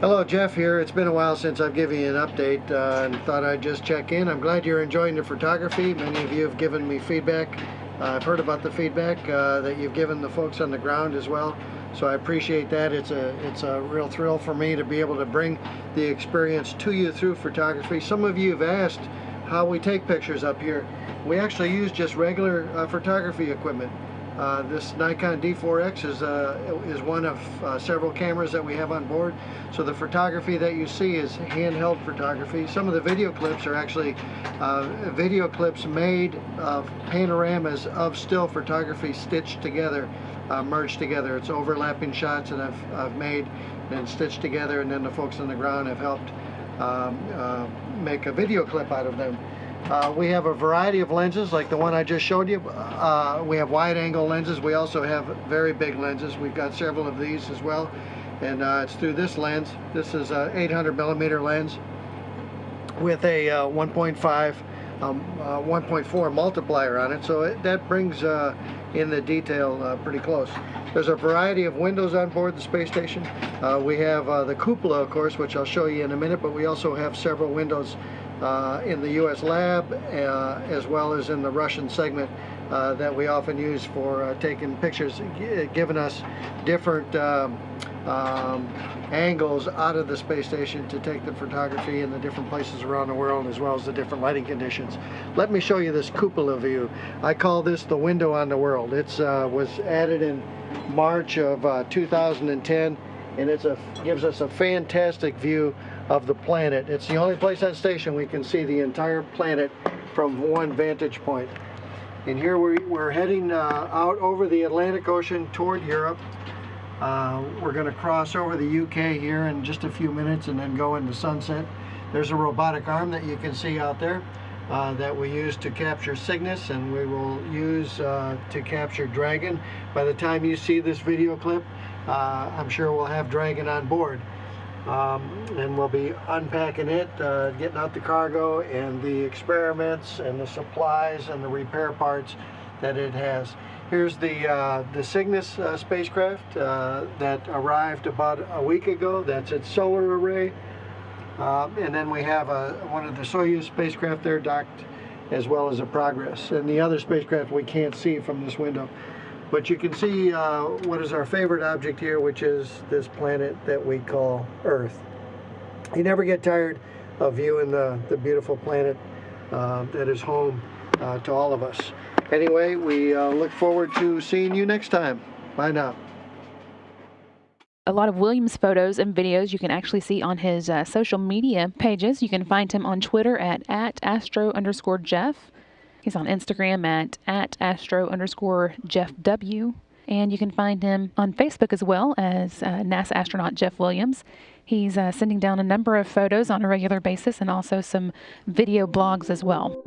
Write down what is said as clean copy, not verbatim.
Hello, Jeff here. It's been a while since I've given you an update and thought I'd just check in. I'm glad you're enjoying the photography. Many of you have given me feedback. I've heard about the feedback that you've given the folks on the ground as well. So I appreciate that. It's a real thrill for me to be able to bring the experience to you through photography. Some of you have asked how we take pictures up here. We actually use just regular photography equipment. This Nikon D4X is one of several cameras that we have on board. So the photography that you see is handheld photography. Some of the video clips are actually video clips made of panoramas of still photography stitched together, merged together. It's overlapping shots that I've made and stitched together, and then the folks on the ground have helped make a video clip out of them. We have a variety of lenses like the one I just showed you. We have wide angle lenses. We also have very big lenses. We've got several of these as well, and it's through this lens. This is a 800 millimeter lens with a 1.4 multiplier on it, so that brings in the detail pretty close. There's a variety of windows on board the space station. We have the cupola, of course, which I'll show you in a minute, but we also have several windows in the US lab as well as in the Russian segment that we often use for taking pictures, giving us different angles out of the space station to take the photography in the different places around the world, as well as the different lighting conditions. Let me show you this cupola view. I call this the window on the world. It was added in March of 2010, and gives us a fantastic view of the planet. It's the only place on station we can see the entire planet from one vantage point. And here we're heading out over the Atlantic Ocean toward Europe. We're going to cross over the UK here in just a few minutes and then go into sunset. There's a robotic arm that you can see out there that we use to capture Cygnus, and we will use to capture Dragon. By the time you see this video clip, I'm sure we'll have Dragon on board. And we'll be unpacking it, getting out the cargo and the experiments and the supplies and the repair parts that it has. Here's the Cygnus spacecraft that arrived about a week ago. That's its solar array. And then we have one of the Soyuz spacecraft there docked, as well as a Progress. And the other spacecraft we can't see from this window. But you can see what is our favorite object here, which is this planet that we call Earth. You never get tired of viewing the beautiful planet that is home to all of us. Anyway, we look forward to seeing you next time. Bye now. A lot of Williams photos and videos you can actually see on his social media pages. You can find him on Twitter at @astro_Jeff. He's on Instagram at @astro_JeffW. And you can find him on Facebook as well as NASA Astronaut Jeff Williams. He's sending down a number of photos on a regular basis and also some video blogs as well.